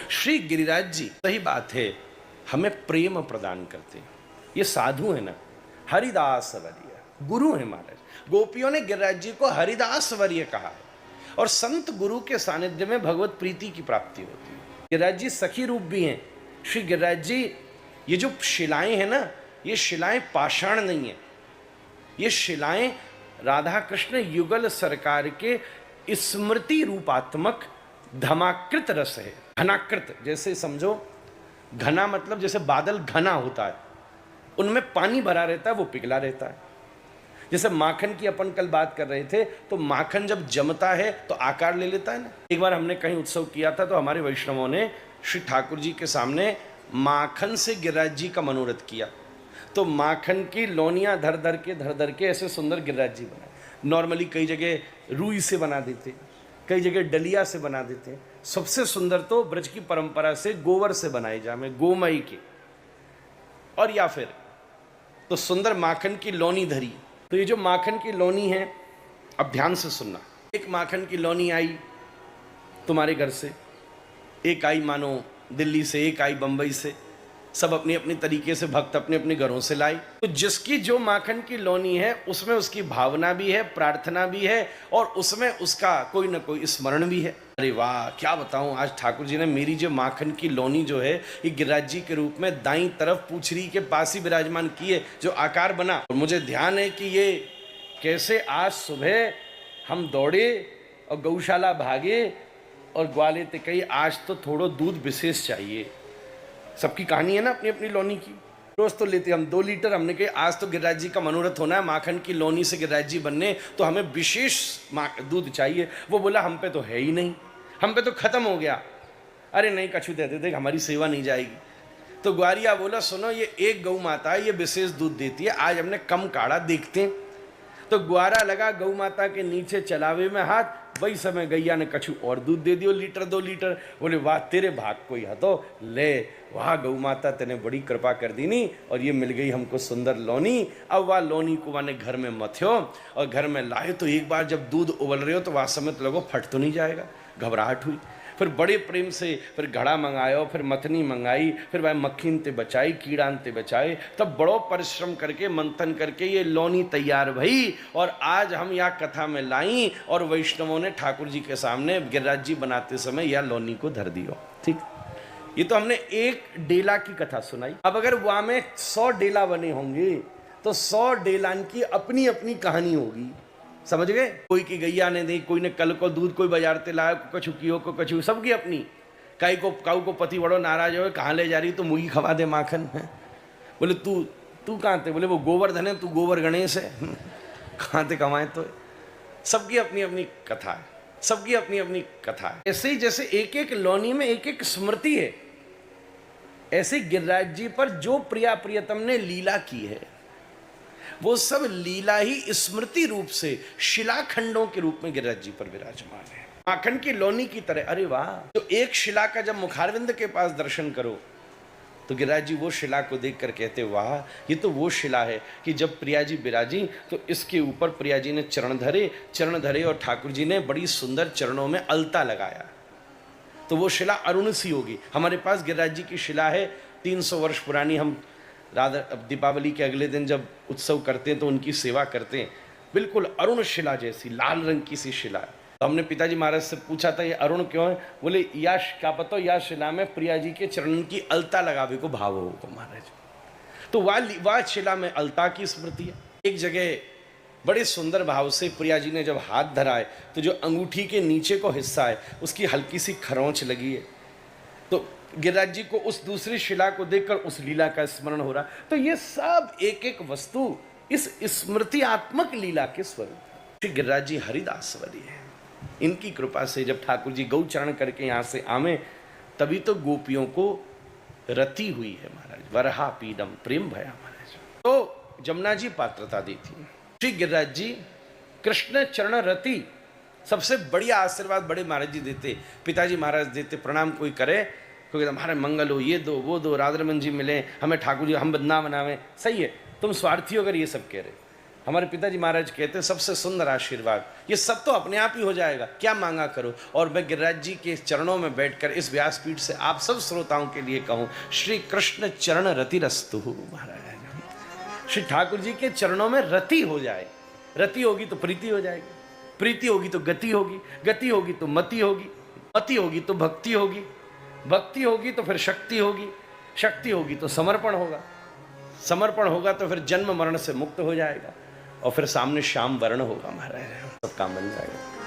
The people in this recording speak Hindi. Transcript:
श्री गिरिराज जी, सही बात है, हमें प्रेम प्रदान करते हैं। ये साधु है ना, हरिदास वर्य गुरु है महाराज। गोपियों ने गिरिराज जी को हरिदास वर्य कहा है और संत गुरु के सानिध्य में भगवत प्रीति की प्राप्ति होती है। गिरिराज जी सखी रूप भी हैं। श्री गिरिराज जी, ये जो शिलाएं हैं ना, ये शिलाएं पाषाण नहीं है, ये शिलाएं राधा कृष्ण युगल सरकार के स्मृति रूपात्मक धमाकृत रस है। घनाकृत, जैसे समझो, घना मतलब जैसे बादल घना होता है, उनमें पानी भरा रहता है, वो पिघला रहता है। जैसे माखन की अपन कल बात कर रहे थे, तो माखन जब जमता है तो आकार ले लेता है ना। एक बार हमने कहीं उत्सव किया था, तो हमारे वैष्णवों ने श्री ठाकुर जी के सामने माखन से गिरिराज जी का मनोरथ किया, तो माखन की लोनियां धर धर के ऐसे सुंदर गिरिराज जी बनाए। नॉर्मली कई जगह रुई से बना देते, कई जगह डलिया से बना देते, सबसे सुंदर तो ब्रज की परंपरा से गोबर से बनाई जाए, गोमय के, और या फिर तो सुंदर माखन की लोनी धरी। तो ये जो माखन की लोनी है, अब ध्यान से सुनना, एक माखन की लोनी आई तुम्हारे घर से, एक आई मानो दिल्ली से, एक आई बंबई से, सब अपनी अपनी तरीके से भक्त अपने अपने घरों से लाई। तो जिसकी जो माखन की लोनी है, उसमें उसकी भावना भी है, प्रार्थना भी है, और उसमें उसका कोई ना कोई स्मरण भी है। अरे वाह, क्या बताऊं, आज ठाकुर जी ने मेरी जो माखन की लोनी जो है, ये गिरिराज जी के रूप में दाईं तरफ पूछरी के पास ही विराजमान की है, जो आकार बना। और मुझे ध्यान है कि ये कैसे आज सुबह हम दौड़े और गौशाला भागे और ग्वाले ते कही आज तो थोड़ा दूध विशेष चाहिए। सबकी कहानी है ना अपनी अपनी लोनी की। रोज तो लेते हम 2 लीटर, हमने कहा आज तो गिरिराज जी का मनोरथ होना है, माखन की लोनी से गिरिराज जी बनने, तो हमें विशेष दूध चाहिए। वो बोला हम पे तो है ही नहीं, हम पे तो खत्म हो गया। अरे नहीं, कछु दे दे, हमारी सेवा नहीं जाएगी। तो ग्वारिया बोला सुनो, ये एक गौ माता है, ये विशेष दूध देती है, आज हमने कम काढ़ा, देखते हैं। तो ग्वारा लगा गौ माता के नीचे चलावे में हाथ, वही समय गैया ने कछु और दूध दे दियो, लीटर 2 लीटर। बोले वाह तेरे भाग कोई हतो, ले वाह गौ माता तेने बड़ी कृपा कर दी नी, और ये मिल गई हमको सुंदर लोनी। अब वह लोनी को मैंने घर में मथ्यो और घर में लाए, तो एक बार जब दूध उबल रहे हो तो वह समय तो लोगों फट तो नहीं जाएगा, घबराहट हुई। फिर बड़े प्रेम से फिर घड़ा मंगायो, फिर मथनी मंगाई, फिर वह मक्खीन ते बचाई, कीड़ान ते बचाए, तब बड़ो परिश्रम करके मंथन करके ये लोनी तैयार भई, और आज हम यह कथा में लाई, और वैष्णवों ने ठाकुर जी के सामने गिरिराज जी बनाते समय यह लोनी को धर दियो। ठीक, ये तो हमने एक डेला की कथा सुनाई। अब अगर वहां में 100 डेला बने होंगे, तो 100 डेलान की अपनी अपनी कहानी होगी, समझ गए। कोई की गैया ने दी, कोई ने कल को दूध कोई बाजार ते लाया, कछु कियो को कछु, सबकी अपनी। काऊ को पति बड़ो नाराज हो, कहाँ ले जा रही, तो मुझी खवा दे माखन है। बोले तू कहाँ थे, बोले वो गोवर्धन है, तू गोबर गणेश है, कहाँ थे कमाए। तो सबकी अपनी अपनी कथा है, सबकी अपनी अपनी कथा है। ऐसे ही जैसे एक एक लोनी में एक एक स्मृति है, ऐसे गिरिराज जी पर जो प्रिया प्रियतम ने लीला की है, वो सब लीला ही स्मृति रूप से शिलाखंडों के रूप में गिरिराज जी पर विराजमान है, माखन की लोनी की तरह। अरे वाह, तो एक शिला का जब मुखारविंद के पास दर्शन करो, तो गिरिराज जी वो शिला को देखकर कहते वाह, ये तो वो शिला है कि जब प्रिया जी विराजी, तो इसके ऊपर प्रिया जी ने चरण धरे, और ठाकुर जी ने बड़ी सुंदर चरणों में अलता लगाया, तो वो शिला अरुण सी होगी। हमारे पास गिरिराज जी की शिला है 300 वर्ष पुरानी। हम राधा दीपावली के अगले दिन जब उत्सव करते हैं तो उनकी सेवा करते हैं, बिल्कुल अरुण शिला जैसी लाल रंग की सी शिला है। तो हमने पिताजी महाराज से पूछा था ये अरुण क्यों है, बोले या क्या पता या शिला में प्रिया जी के चरण की अलता लगावे को भाव होगा महाराज। तो वह शिला में अलता की स्मृति है। एक जगह बड़े सुंदर भाव से प्रिया जी ने जब हाथ धराए, तो जो अंगूठी के नीचे को हिस्सा है उसकी हल्की सी खरोंच लगी है, तो गिरिराज जी को उस दूसरी शिला को देखकर उस लीला का स्मरण हो रहा। तो ये सब एक एक वस्तु इस स्मृतियात्मक लीला के स्वरूप। श्री गिरिराज जी हरिदास वर्य है, इनकी कृपा से जब ठाकुर जी गौचरण करके यहाँ से आमे, तभी तो गोपियों को रति हुई है महाराज। वरहा पीडम प्रेम भया महाराज। तो जमुना जी पात्रता दी थी, श्री गिरिराज जी कृष्ण चरण रति, सबसे बढ़िया आशीर्वाद बड़े महाराज जी देते, पिताजी महाराज देते। प्रणाम कोई करे, क्योंकि हमारे मंगल हो, ये दो वो दो, राधारमन जी मिले, हमें ठाकुर जी, हम बदनाम बनावे। सही है, तुम स्वार्थी हो अगर ये सब कह रहे, हमारे पिताजी महाराज कहते हैं सबसे सुंदर आशीर्वाद, ये सब तो अपने आप ही हो जाएगा, क्या मांगा करो। और मैं गिरिराज जी के चरणों में बैठकर इस व्यासपीठ से आप सब श्रोताओं के लिए कहूँ, श्री कृष्ण चरण रतिरस्तु महाराज। श्री ठाकुर जी के चरणों में रति हो जाए, रति होगी तो प्रीति हो जाएगी, प्रीति होगी तो गति होगी, गति होगी तो मति होगी, मति होगी तो भक्ति होगी, भक्ति होगी तो फिर शक्ति होगी, शक्ति होगी तो समर्पण होगा, समर्पण होगा तो फिर जन्म मरण से मुक्त हो जाएगा, और फिर सामने श्याम वर्ण होगा महाराज, सब काम बन जाएगा।